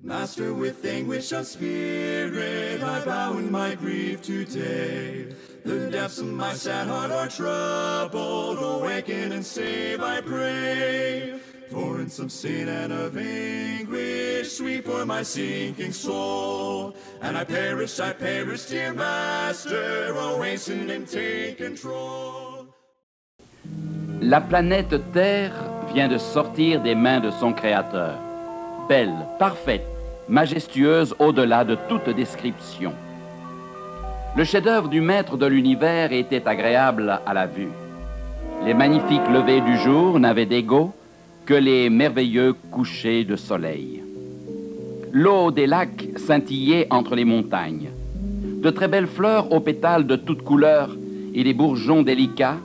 Master, with anguish of spirit, I bow in my grief today. The depths of my sad heart are troubled. Awaken and save, I pray. Torrents of sin and of anguish sweep o'er my sinking soul. And I perish, dear Master. Oh, hasten and take control. La planète Terre vient de sortir des mains de son Créateur. Belle, parfaite, majestueuse au-delà de toute description. Le chef-d'œuvre du maître de l'univers était agréable à la vue. Les magnifiques levées du jour n'avaient d'égaux que les merveilleux couchers de soleil. L'eau des lacs scintillait entre les montagnes. De très belles fleurs aux pétales de toutes couleurs et des bourgeons délicats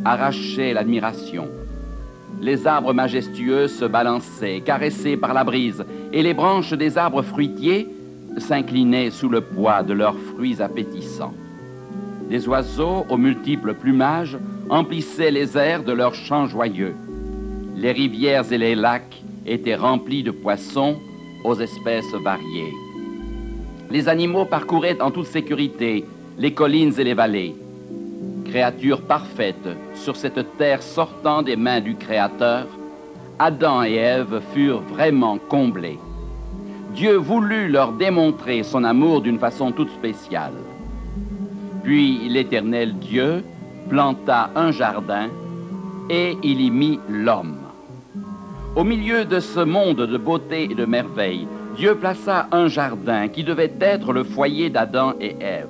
arrachaient l'admiration. Les arbres majestueux se balançaient, caressés par la brise, et les branches des arbres fruitiers s'inclinaient sous le poids de leurs fruits appétissants. Des oiseaux aux multiples plumages emplissaient les airs de leurs chants joyeux. Les rivières et les lacs étaient remplis de poissons aux espèces variées. Les animaux parcouraient en toute sécurité les collines et les vallées. Créatures parfaites sur cette terre sortant des mains du Créateur, Adam et Ève furent vraiment comblés. Dieu voulut leur démontrer son amour d'une façon toute spéciale. Puis l'Éternel Dieu planta un jardin et il y mit l'homme. Au milieu de ce monde de beauté et de merveille, Dieu plaça un jardin qui devait être le foyer d'Adam et Ève.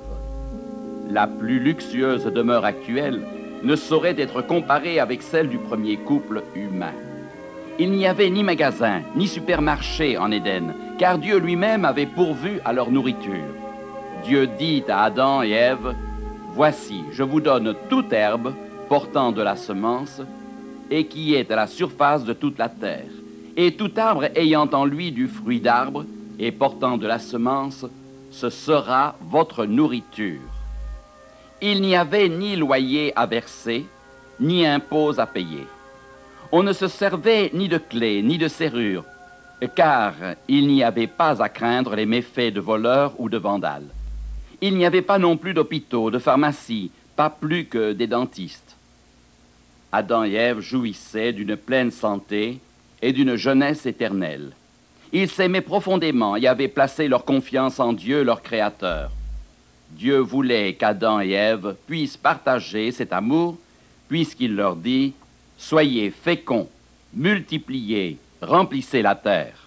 La plus luxueuse demeure actuelle ne saurait être comparée avec celle du premier couple humain. Il n'y avait ni magasin, ni supermarché en Éden, car Dieu lui-même avait pourvu à leur nourriture. Dieu dit à Adam et Ève, « Voici, je vous donne toute herbe portant de la semence et qui est à la surface de toute la terre, et tout arbre ayant en lui du fruit d'arbre et portant de la semence, ce sera votre nourriture. » Il n'y avait ni loyer à verser, ni impôts à payer. On ne se servait ni de clés, ni de serrures, car il n'y avait pas à craindre les méfaits de voleurs ou de vandales. Il n'y avait pas non plus d'hôpitaux, de pharmacies, pas plus que des dentistes. Adam et Ève jouissaient d'une pleine santé et d'une jeunesse éternelle. Ils s'aimaient profondément et avaient placé leur confiance en Dieu, leur Créateur. Dieu voulait qu'Adam et Ève puissent partager cet amour, puisqu'il leur dit « Soyez féconds, multipliez, remplissez la terre ».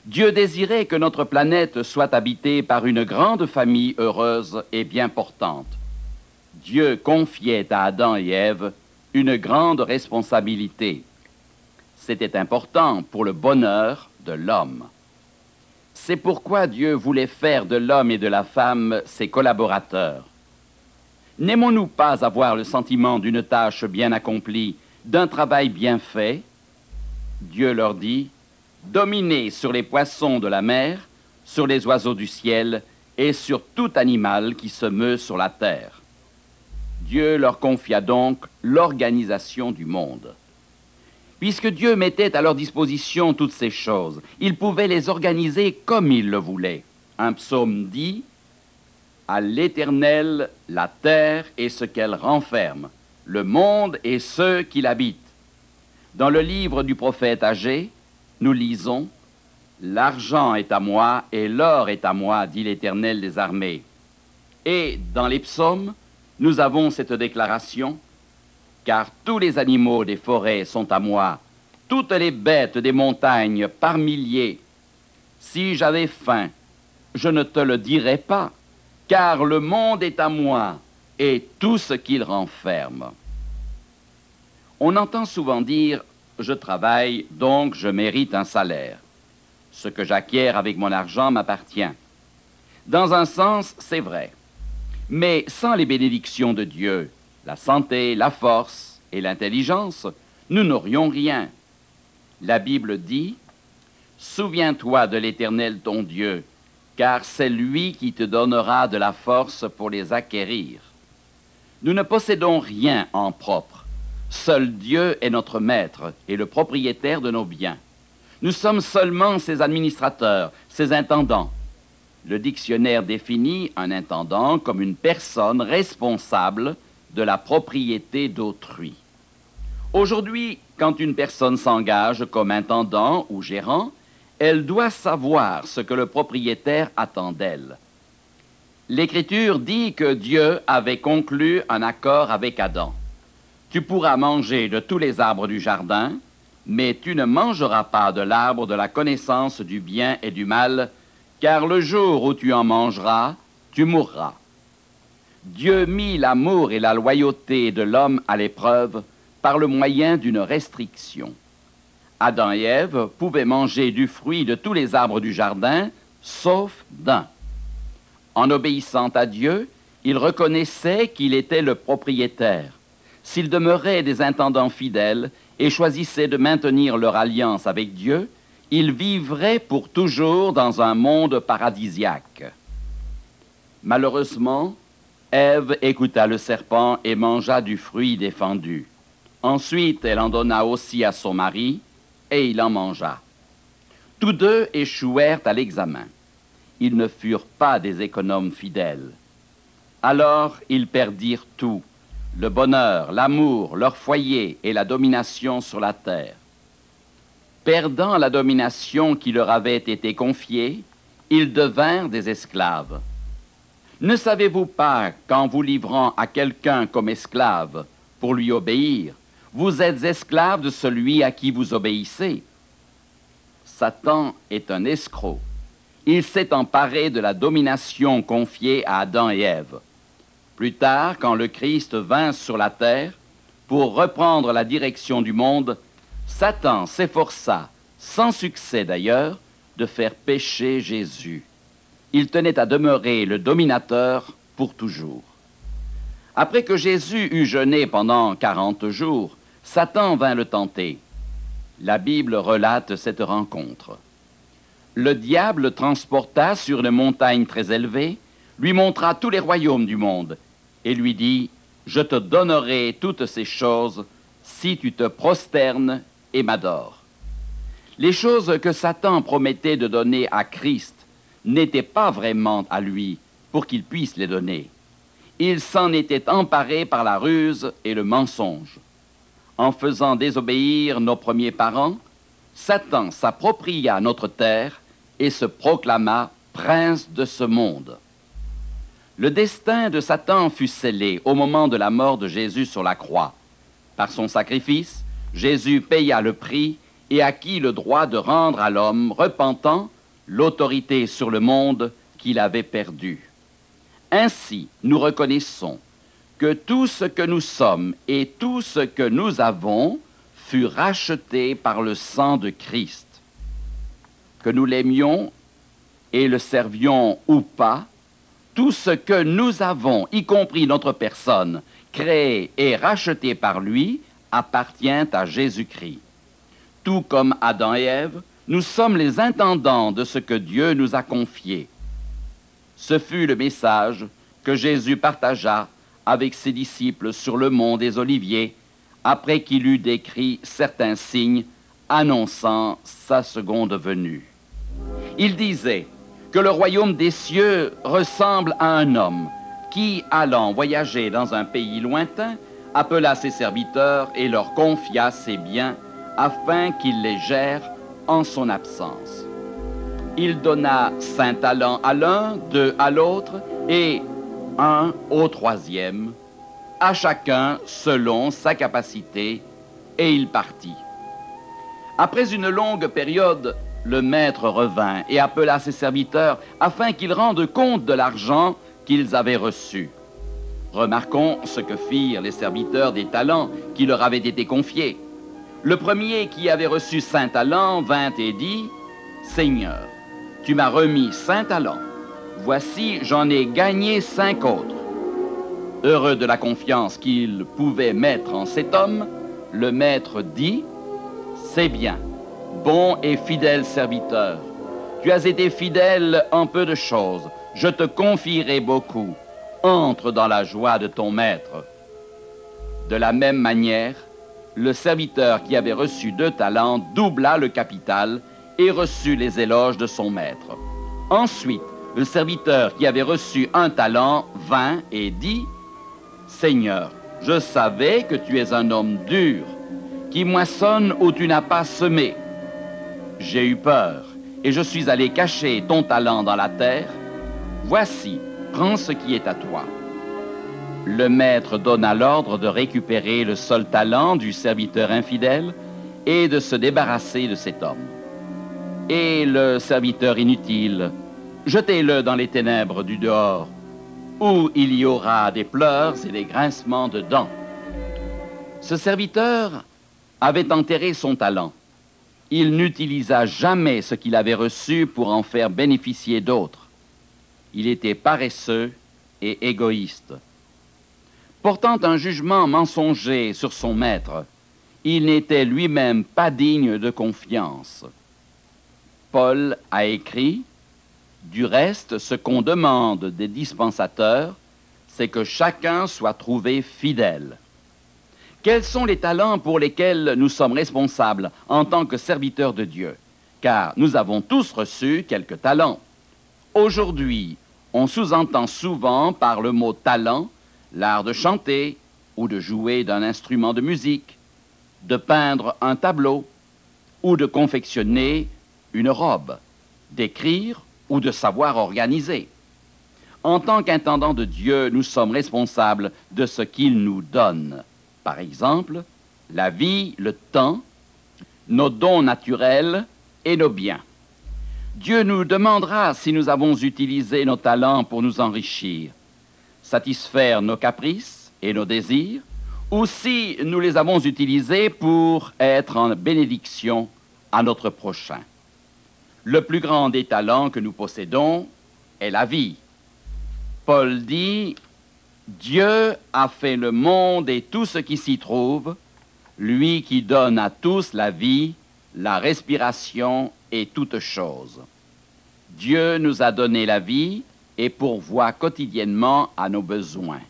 Dieu désirait que notre planète soit habitée par une grande famille heureuse et bien portante. Dieu confiait à Adam et Ève une grande responsabilité. C'était important pour le bonheur de l'homme. C'est pourquoi Dieu voulait faire de l'homme et de la femme ses collaborateurs. N'aimons-nous pas avoir le sentiment d'une tâche bien accomplie, d'un travail bien fait? Dieu leur dit, « Dominez sur les poissons de la mer, sur les oiseaux du ciel et sur tout animal qui se meut sur la terre. » Dieu leur confia donc l'organisation du monde. Puisque Dieu mettait à leur disposition toutes ces choses, il pouvait les organiser comme il le voulait. Un psaume dit « À l'Éternel, la terre et ce qu'elle renferme, le monde et ceux qui l'habitent. » Dans le livre du prophète Agé, nous lisons « L'argent est à moi et l'or est à moi, dit l'Éternel des armées. » Et dans les psaumes, nous avons cette déclaration « Car tous les animaux des forêts sont à moi, toutes les bêtes des montagnes par milliers. Si j'avais faim, je ne te le dirais pas, car le monde est à moi et tout ce qu'il renferme. » On entend souvent dire « Je travaille, donc je mérite un salaire. Ce que j'acquiers avec mon argent m'appartient. » Dans un sens, c'est vrai. Mais sans les bénédictions de Dieu, la santé, la force et l'intelligence, nous n'aurions rien. La Bible dit « Souviens-toi de l'Éternel ton Dieu, car c'est lui qui te donnera de la force pour les acquérir. » Nous ne possédons rien en propre. Seul Dieu est notre maître et le propriétaire de nos biens. Nous sommes seulement ses administrateurs, ses intendants. Le dictionnaire définit un intendant comme une personne responsable de la propriété d'autrui. Aujourd'hui, quand une personne s'engage comme intendant ou gérant, elle doit savoir ce que le propriétaire attend d'elle. L'Écriture dit que Dieu avait conclu un accord avec Adam. Tu pourras manger de tous les arbres du jardin, mais tu ne mangeras pas de l'arbre de la connaissance du bien et du mal, car le jour où tu en mangeras, tu mourras. Dieu mit l'amour et la loyauté de l'homme à l'épreuve par le moyen d'une restriction. Adam et Ève pouvaient manger du fruit de tous les arbres du jardin, sauf d'un. En obéissant à Dieu, ils reconnaissaient qu'il était le propriétaire. S'ils demeuraient des intendants fidèles et choisissaient de maintenir leur alliance avec Dieu, ils vivraient pour toujours dans un monde paradisiaque. Malheureusement, Ève écouta le serpent et mangea du fruit défendu. Ensuite, elle en donna aussi à son mari, et il en mangea. Tous deux échouèrent à l'examen. Ils ne furent pas des économes fidèles. Alors, ils perdirent tout, le bonheur, l'amour, leur foyer et la domination sur la terre. Perdant la domination qui leur avait été confiée, ils devinrent des esclaves. Ne savez-vous pas qu'en vous livrant à quelqu'un comme esclave pour lui obéir, vous êtes esclave de celui à qui vous obéissez? Satan est un escroc. Il s'est emparé de la domination confiée à Adam et Ève. Plus tard, quand le Christ vint sur la terre pour reprendre la direction du monde, Satan s'efforça, sans succès d'ailleurs, de faire pécher Jésus. Il tenait à demeurer le dominateur pour toujours. Après que Jésus eut jeûné pendant 40 jours, Satan vint le tenter. La Bible relate cette rencontre. Le diable le transporta sur une montagne très élevée, lui montra tous les royaumes du monde et lui dit « Je te donnerai toutes ces choses si tu te prosternes et m'adores. » Les choses que Satan promettait de donner à Christ n'étaient pas vraiment à lui pour qu'il puisse les donner. Il s'en était emparé par la ruse et le mensonge. En faisant désobéir nos premiers parents, Satan s'appropria notre terre et se proclama prince de ce monde. Le destin de Satan fut scellé au moment de la mort de Jésus sur la croix. Par son sacrifice, Jésus paya le prix et acquit le droit de rendre à l'homme repentant l'autorité sur le monde qu'il avait perdue. Ainsi, nous reconnaissons que tout ce que nous sommes et tout ce que nous avons fut racheté par le sang de Christ. Que nous l'aimions et le servions ou pas, tout ce que nous avons, y compris notre personne, créé et racheté par lui, appartient à Jésus-Christ. Tout comme Adam et Ève, nous sommes les intendants de ce que Dieu nous a confié. Ce fut le message que Jésus partagea avec ses disciples sur le mont des Oliviers, après qu'il eut décrit certains signes annonçant sa seconde venue. Il disait que le royaume des cieux ressemble à un homme qui, allant voyager dans un pays lointain, appela ses serviteurs et leur confia ses biens afin qu'ils les gèrent en son absence. Il donna 5 talents à l'un, 2 à l'autre et 1 au troisième, à chacun selon sa capacité, et il partit. Après une longue période, le maître revint et appela ses serviteurs afin qu'ils rendent compte de l'argent qu'ils avaient reçu. Remarquons ce que firent les serviteurs des talents qui leur avaient été confiés. Le premier qui avait reçu 5 talents vint et dit « Seigneur, tu m'as remis 5 talents. Voici, j'en ai gagné 5 autres. » Heureux de la confiance qu'il pouvait mettre en cet homme, le maître dit « C'est bien, bon et fidèle serviteur. Tu as été fidèle en peu de choses. Je te confierai beaucoup. Entre dans la joie de ton maître. » De la même manière, le serviteur qui avait reçu 2 talents doubla le capital et reçut les éloges de son maître. Ensuite, le serviteur qui avait reçu 1 talent vint et dit, « Seigneur, je savais que tu es un homme dur, qui moissonne où tu n'as pas semé. J'ai eu peur, et je suis allé cacher ton talent dans la terre. Voici, prends ce qui est à toi. » Le maître donna l'ordre de récupérer le seul talent du serviteur infidèle et de se débarrasser de cet homme. Et le serviteur inutile, jetez-le dans les ténèbres du dehors, où il y aura des pleurs et des grincements de dents. Ce serviteur avait enterré son talent. Il n'utilisa jamais ce qu'il avait reçu pour en faire bénéficier d'autres. Il était paresseux et égoïste. Portant un jugement mensonger sur son maître, il n'était lui-même pas digne de confiance. Paul a écrit, « Du reste, ce qu'on demande des dispensateurs, c'est que chacun soit trouvé fidèle. » Quels sont les talents pour lesquels nous sommes responsables en tant que serviteurs de Dieu? Car nous avons tous reçu quelques talents. Aujourd'hui, on sous-entend souvent par le mot « talent » l'art de chanter ou de jouer d'un instrument de musique, de peindre un tableau ou de confectionner une robe, d'écrire ou de savoir organiser. En tant qu'intendant de Dieu, nous sommes responsables de ce qu'il nous donne. Par exemple, la vie, le temps, nos dons naturels et nos biens. Dieu nous demandera si nous avons utilisé nos talents pour nous enrichir, satisfaire nos caprices et nos désirs, ou si nous les avons utilisés pour être en bénédiction à notre prochain. Le plus grand des talents que nous possédons est la vie. Paul dit, « Dieu a fait le monde et tout ce qui s'y trouve, lui qui donne à tous la vie, la respiration et toutes choses. Dieu nous a donné la vie et pourvoit quotidiennement à nos besoins.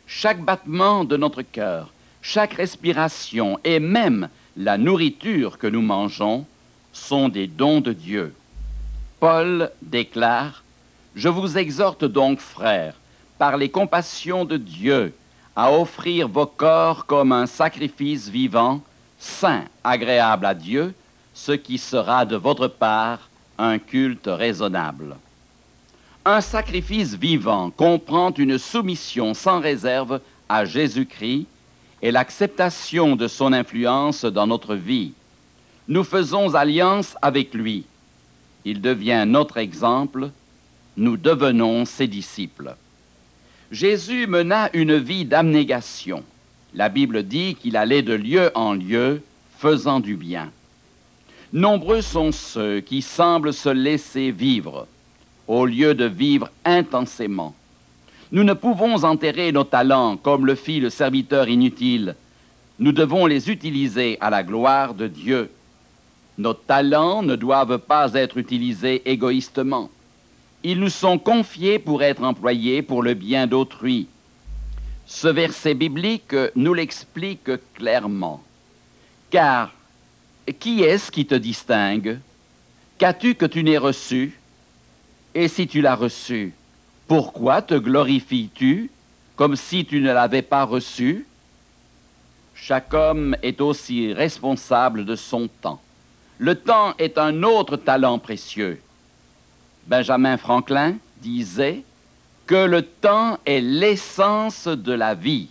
Chaque battement de notre cœur, chaque respiration et même la nourriture que nous mangeons sont des dons de Dieu. » Paul déclare, « Je vous exhorte donc, frères, par les compassions de Dieu, à offrir vos corps comme un sacrifice vivant, saint, agréable à Dieu, ce qui sera de votre part un culte raisonnable. » Un sacrifice vivant comprend une soumission sans réserve à Jésus-Christ et l'acceptation de son influence dans notre vie. Nous faisons alliance avec lui. Il devient notre exemple. Nous devenons ses disciples. Jésus mena une vie d'abnégation. La Bible dit qu'il allait de lieu en lieu, faisant du bien. Nombreux sont ceux qui semblent se laisser vivre, au lieu de vivre intensément. Nous ne pouvons enterrer nos talents comme le fit le serviteur inutile. Nous devons les utiliser à la gloire de Dieu. Nos talents ne doivent pas être utilisés égoïstement. Ils nous sont confiés pour être employés pour le bien d'autrui. Ce verset biblique nous l'explique clairement. Car qui est-ce qui te distingue? Qu'as-tu que tu n'aies reçu? Et si tu l'as reçu, pourquoi te glorifies-tu comme si tu ne l'avais pas reçu? Chaque homme est aussi responsable de son temps. Le temps est un autre talent précieux. Benjamin Franklin disait que le temps est l'essence de la vie.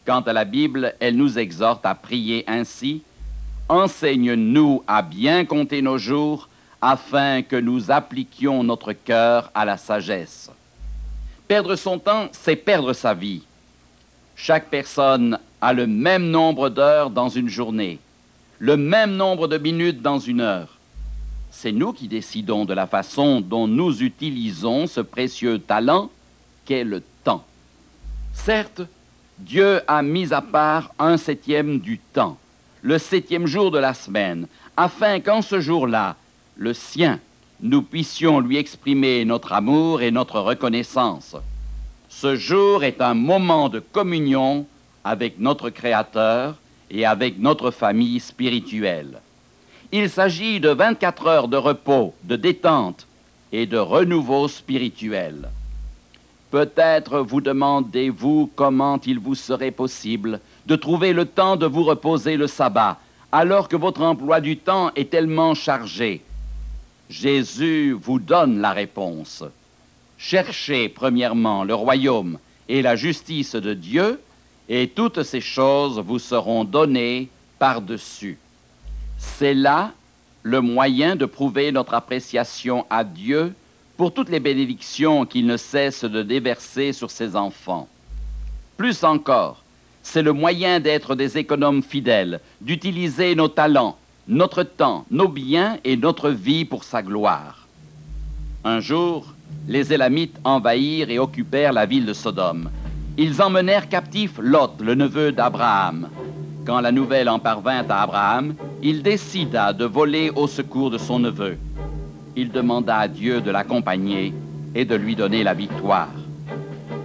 Quant à la Bible, elle nous exhorte à prier ainsi, « Enseigne-nous à bien compter nos jours, afin que nous appliquions notre cœur à la sagesse. » Perdre son temps, c'est perdre sa vie. Chaque personne a le même nombre d'heures dans une journée, le même nombre de minutes dans une heure. C'est nous qui décidons de la façon dont nous utilisons ce précieux talent qu'est le temps. Certes, Dieu a mis à part 1/7 du temps, le 7e jour de la semaine, afin qu'en ce jour-là, le sien, nous puissions lui exprimer notre amour et notre reconnaissance. Ce jour est un moment de communion avec notre Créateur et avec notre famille spirituelle. Il s'agit de 24 heures de repos, de détente et de renouveau spirituel. Peut-être vous demandez-vous comment il vous serait possible de trouver le temps de vous reposer le sabbat, alors que votre emploi du temps est tellement chargé. Jésus vous donne la réponse. Cherchez premièrement le royaume et la justice de Dieu, et toutes ces choses vous seront données par-dessus. C'est là le moyen de prouver notre appréciation à Dieu pour toutes les bénédictions qu'il ne cesse de déverser sur ses enfants. Plus encore, c'est le moyen d'être des économes fidèles, d'utiliser nos talents, notre temps, nos biens et notre vie pour sa gloire. Un jour, les Élamites envahirent et occupèrent la ville de Sodome. Ils emmenèrent captif Lot, le neveu d'Abraham. Quand la nouvelle en parvint à Abraham, il décida de voler au secours de son neveu. Il demanda à Dieu de l'accompagner et de lui donner la victoire.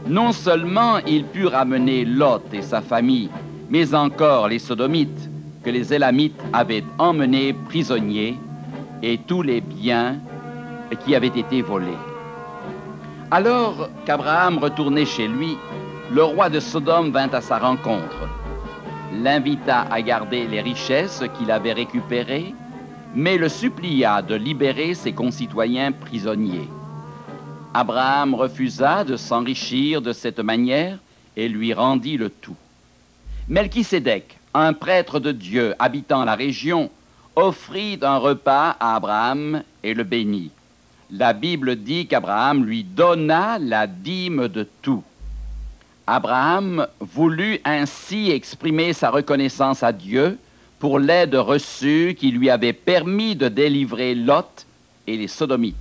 Non seulement il put ramener Lot et sa famille, mais encore les Sodomites, que les Élamites avaient emmenés prisonniers, et tous les biens qui avaient été volés. Alors qu'Abraham retournait chez lui, le roi de Sodome vint à sa rencontre, l'invita à garder les richesses qu'il avait récupérées, mais le supplia de libérer ses concitoyens prisonniers. Abraham refusa de s'enrichir de cette manière et lui rendit le tout. Melchisédek, un prêtre de Dieu habitant la région, offrit un repas à Abraham et le bénit. La Bible dit qu'Abraham lui donna la dîme de tout. Abraham voulut ainsi exprimer sa reconnaissance à Dieu pour l'aide reçue qui lui avait permis de délivrer Lot et les Sodomites.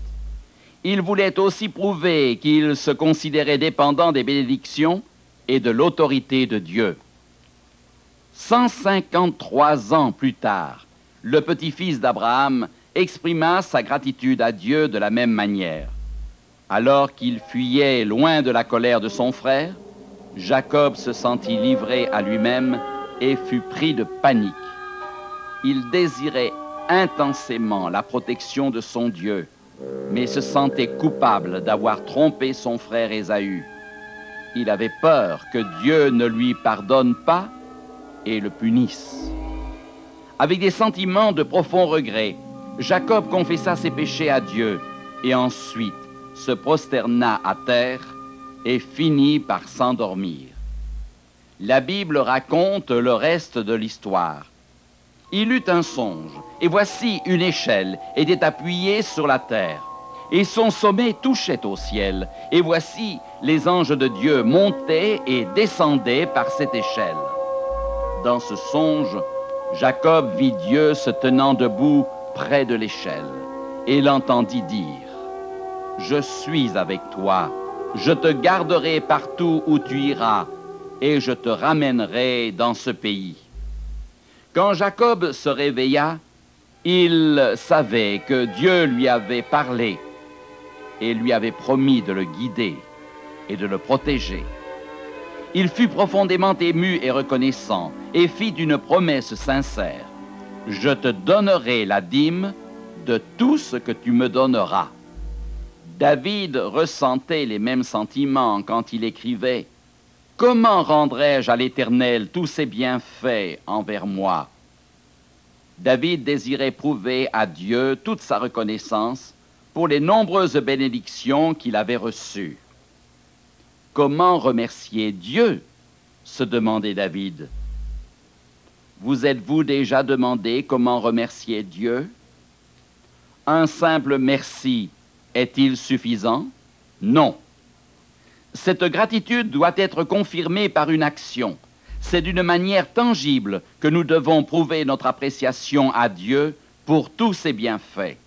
Il voulait aussi prouver qu'il se considérait dépendant des bénédictions et de l'autorité de Dieu. 153 ans plus tard, le petit-fils d'Abraham exprima sa gratitude à Dieu de la même manière. Alors qu'il fuyait loin de la colère de son frère, Jacob se sentit livré à lui-même et fut pris de panique. Il désirait intensément la protection de son Dieu, mais se sentait coupable d'avoir trompé son frère Ésaü. Il avait peur que Dieu ne lui pardonne pas et le punisse. Avec des sentiments de profond regret, Jacob confessa ses péchés à Dieu et ensuite se prosterna à terre et finit par s'endormir. La Bible raconte le reste de l'histoire. Il eut un songe, et voici une échelle était appuyée sur la terre, et son sommet touchait au ciel, et voici les anges de Dieu montaient et descendaient par cette échelle. Dans ce songe, Jacob vit Dieu se tenant debout près de l'échelle, et l'entendit dire: « Je suis avec toi, je te garderai partout où tu iras, et je te ramènerai dans ce pays. » Quand Jacob se réveilla, il savait que Dieu lui avait parlé et lui avait promis de le guider et de le protéger. Il fut profondément ému et reconnaissant et fit une promesse sincère: « Je te donnerai la dîme de tout ce que tu me donneras. » David ressentait les mêmes sentiments quand il écrivait: « Comment rendrai-je à l'Éternel tous ses bienfaits envers moi ?» David désirait prouver à Dieu toute sa reconnaissance pour les nombreuses bénédictions qu'il avait reçues. Comment remercier Dieu? Se demandait David. Vous êtes-vous déjà demandé comment remercier Dieu? Un simple merci est-il suffisant? Non. Cette gratitude doit être confirmée par une action. C'est d'une manière tangible que nous devons prouver notre appréciation à Dieu pour tous ses bienfaits.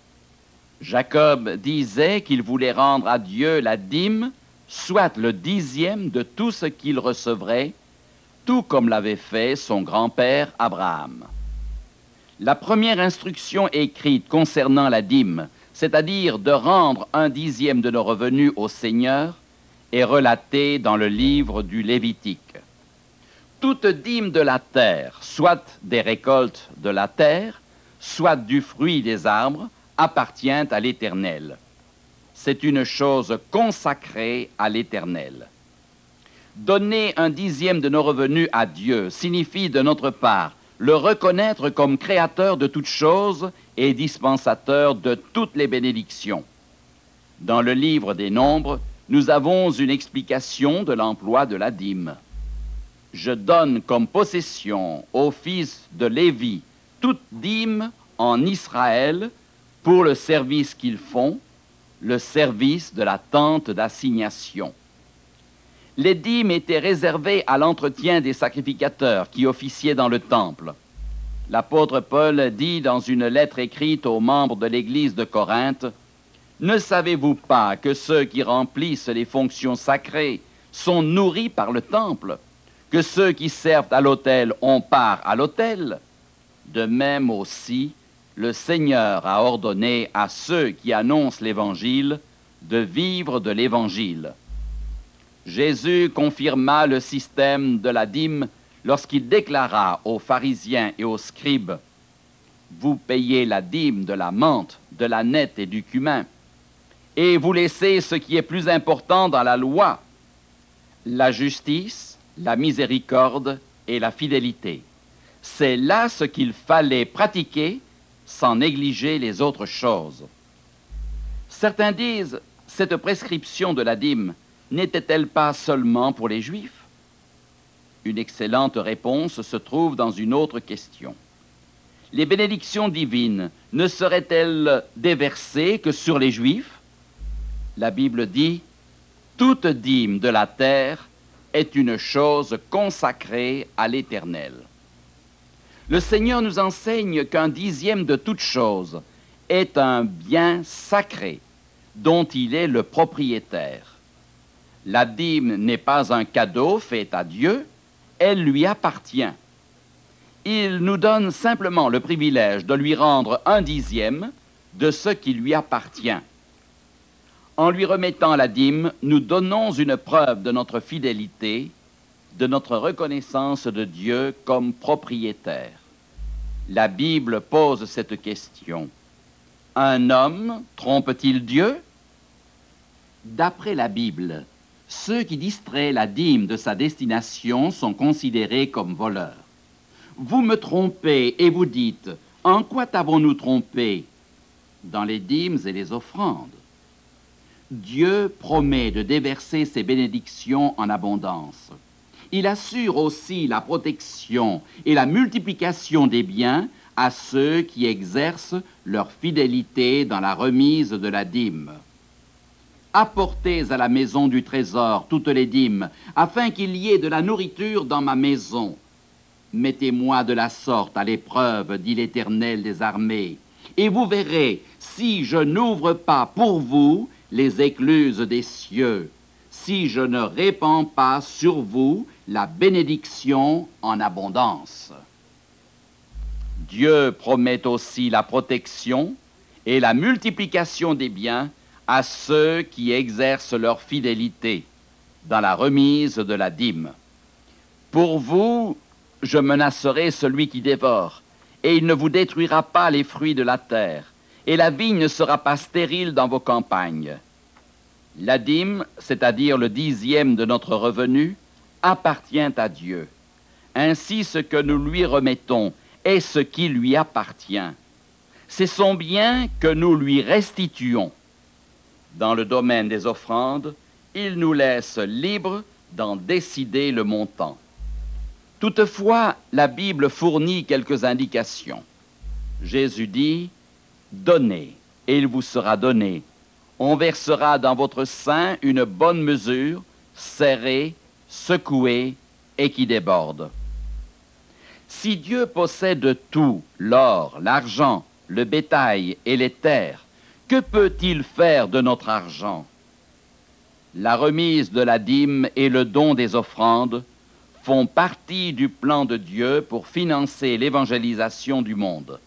Jacob disait qu'il voulait rendre à Dieu la dîme, soit le 10e de tout ce qu'il recevrait, tout comme l'avait fait son grand-père Abraham. La première instruction écrite concernant la dîme, c'est-à-dire de rendre un 10e de nos revenus au Seigneur, est relatée dans le livre du Lévitique. Toute dîme de la terre, soit des récoltes de la terre, soit du fruit des arbres, appartient à l'Éternel. C'est une chose consacrée à l'Éternel. Donner un dixième de nos revenus à Dieu signifie de notre part le reconnaître comme créateur de toutes choses et dispensateur de toutes les bénédictions. Dans le livre des Nombres, nous avons une explication de l'emploi de la dîme. Je donne comme possession aux fils de Lévi toute dîme en Israël pour le service qu'ils font, le service de la tente d'assignation. Les dîmes étaient réservées à l'entretien des sacrificateurs qui officiaient dans le temple. L'apôtre Paul dit dans une lettre écrite aux membres de l'église de Corinthe, « Ne savez-vous pas que ceux qui remplissent les fonctions sacrées sont nourris par le temple, que ceux qui servent à l'autel ont part à l'autel? De même aussi, le Seigneur a ordonné à ceux qui annoncent l'Évangile de vivre de l'Évangile. » Jésus confirma le système de la dîme lorsqu'il déclara aux pharisiens et aux scribes, « Vous payez la dîme de la menthe, de la nette et du cumin, et vous laissez ce qui est plus important dans la loi, la justice, la miséricorde et la fidélité. C'est là ce qu'il fallait pratiquer sans négliger les autres choses. » Certains disent, cette prescription de la dîme n'était-elle pas seulement pour les Juifs? Une excellente réponse se trouve dans une autre question. Les bénédictions divines ne seraient-elles déversées que sur les Juifs? La Bible dit, « Toute dîme de la terre est une chose consacrée à l'Éternel. » Le Seigneur nous enseigne qu'un dixième de toute chose est un bien sacré dont il est le propriétaire. La dîme n'est pas un cadeau fait à Dieu, elle lui appartient. Il nous donne simplement le privilège de lui rendre un dixième de ce qui lui appartient. En lui remettant la dîme, nous donnons une preuve de notre fidélité, de notre reconnaissance de Dieu comme propriétaire. La Bible pose cette question. Un homme trompe-t-il Dieu? D'après la Bible, ceux qui distraient la dîme de sa destination sont considérés comme voleurs. Vous me trompez et vous dites, « En quoi t'avons-nous trompé ?» Dans les dîmes et les offrandes. Dieu promet de déverser ses bénédictions en abondance. Il assure aussi la protection et la multiplication des biens à ceux qui exercent leur fidélité dans la remise de la dîme. Apportez à la maison du trésor toutes les dîmes, afin qu'il y ait de la nourriture dans ma maison. Mettez-moi de la sorte à l'épreuve, dit l'Éternel des armées, et vous verrez si je n'ouvre pas pour vous les écluses des cieux, si je ne répands pas sur vous la bénédiction en abondance. Dieu promet aussi la protection et la multiplication des biens à ceux qui exercent leur fidélité dans la remise de la dîme. Pour vous, je menacerai celui qui dévore, et il ne vous détruira pas les fruits de la terre, et la vigne ne sera pas stérile dans vos campagnes. La dîme, c'est-à-dire le dixième de notre revenu, appartient à Dieu. Ainsi, ce que nous lui remettons est ce qui lui appartient. C'est son bien que nous lui restituons. Dans le domaine des offrandes, il nous laisse libres d'en décider le montant. Toutefois, la Bible fournit quelques indications. Jésus dit, « Donnez, et il vous sera donné. On versera dans votre sein une bonne mesure, serrée, secouée et qui déborde. » Si Dieu possède tout, l'or, l'argent, le bétail et les terres, que peut-il faire de notre argent? La remise de la dîme et le don des offrandes font partie du plan de Dieu pour financer l'évangélisation du monde.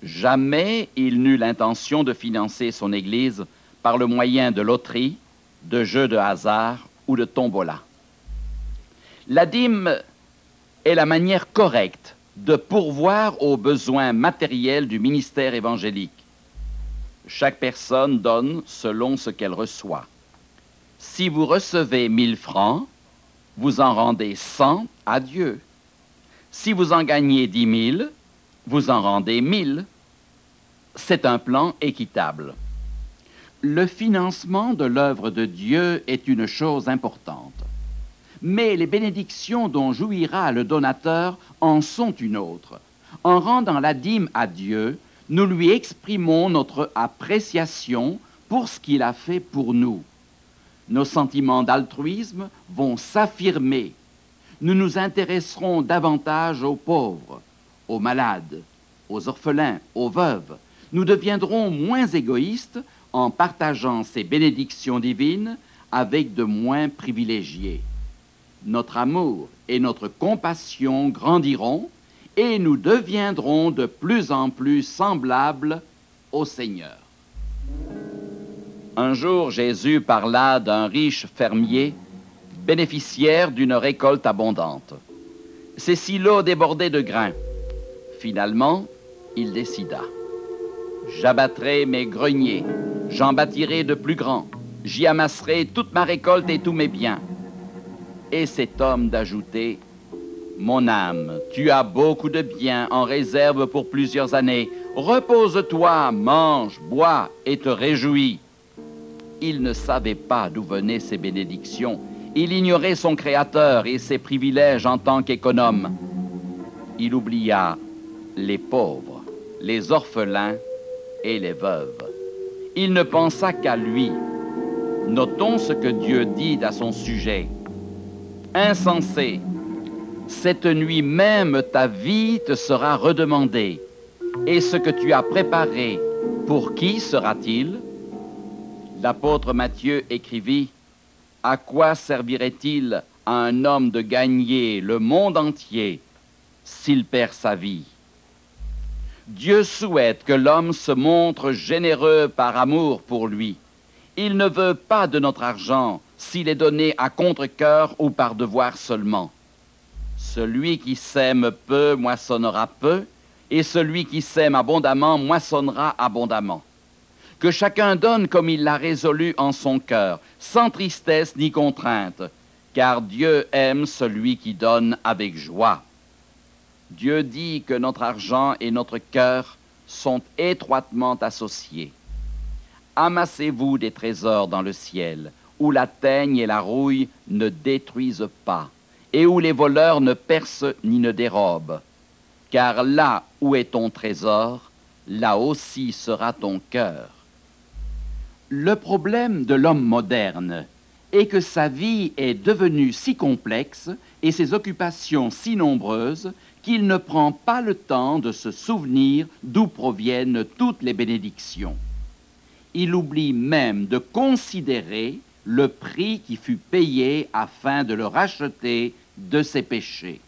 Jamais il n'eut l'intention de financer son Église par le moyen de loteries, de jeux de hasard ou de tombola. La dîme est la manière correcte de pourvoir aux besoins matériels du ministère évangélique. Chaque personne donne selon ce qu'elle reçoit. Si vous recevez 1000 francs, vous en rendez 100 à Dieu. Si vous en gagnez 10 000, vous en rendez 1000. C'est un plan équitable. Le financement de l'œuvre de Dieu est une chose importante. Mais les bénédictions dont jouira le donateur en sont une autre. En rendant la dîme à Dieu, nous lui exprimons notre appréciation pour ce qu'il a fait pour nous. Nos sentiments d'altruisme vont s'affirmer. Nous nous intéresserons davantage aux pauvres, aux malades, aux orphelins, aux veuves. Nous deviendrons moins égoïstes en partageant ces bénédictions divines avec de moins privilégiés. Notre amour et notre compassion grandiront et nous deviendrons de plus en plus semblables au Seigneur. Un jour, Jésus parla d'un riche fermier bénéficiaire d'une récolte abondante. Ses silos débordaient de grains. Finalement, il décida. « J'abattrai mes greniers, j'en bâtirai de plus grands, j'y amasserai toute ma récolte et tous mes biens. » Et cet homme d'ajouter, « Mon âme, tu as beaucoup de biens en réserve pour plusieurs années. Repose-toi, mange, bois et te réjouis. » Il ne savait pas d'où venaient ces bénédictions. Il ignorait son Créateur et ses privilèges en tant qu'économe. Il oublia les pauvres, les orphelins et les veuves. Il ne pensa qu'à lui. Notons ce que Dieu dit à son sujet. « Insensé, cette nuit même ta vie te sera redemandée, et ce que tu as préparé, pour qui sera-t-il » L'apôtre Matthieu écrivit « À quoi servirait-il à un homme de gagner le monde entier s'il perd sa vie ?» Dieu souhaite que l'homme se montre généreux par amour pour lui. Il ne veut pas de notre argent s'il est donné à contre-cœur ou par devoir seulement. Celui qui sème peu moissonnera peu, et celui qui sème abondamment moissonnera abondamment. Que chacun donne comme il l'a résolu en son cœur, sans tristesse ni contrainte, car Dieu aime celui qui donne avec joie. Dieu dit que notre argent et notre cœur sont étroitement associés. Amassez-vous des trésors dans le ciel, où la teigne et la rouille ne détruisent pas, et où les voleurs ne percent ni ne dérobent. Car là où est ton trésor, là aussi sera ton cœur. Le problème de l'homme moderne est que sa vie est devenue si complexe et ses occupations si nombreuses qu'il ne prend pas le temps de se souvenir d'où proviennent toutes les bénédictions. Il oublie même de considérer le prix qui fut payé afin de le racheter de ses péchés.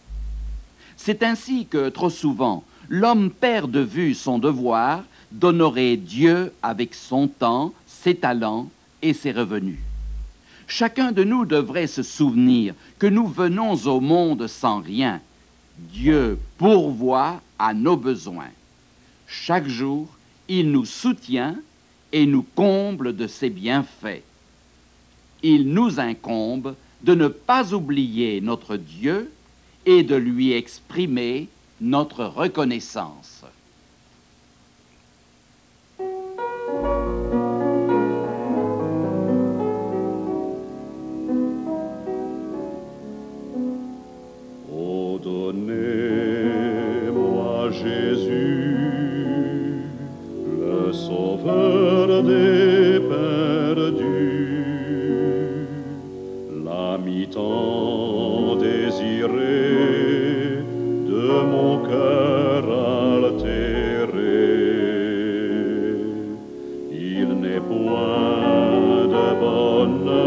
C'est ainsi que, trop souvent, l'homme perd de vue son devoir d'honorer Dieu avec son temps, ses talents et ses revenus. Chacun de nous devrait se souvenir que nous venons au monde sans rien. Dieu pourvoit à nos besoins. Chaque jour, il nous soutient et nous comble de ses bienfaits. Il nous incombe de ne pas oublier notre Dieu et de lui exprimer notre reconnaissance. Oh, donnez-moi Jésus, le Sauveur des perdus, l'ami tant désiré de mon cœur altéré. Il n'est point de bonheur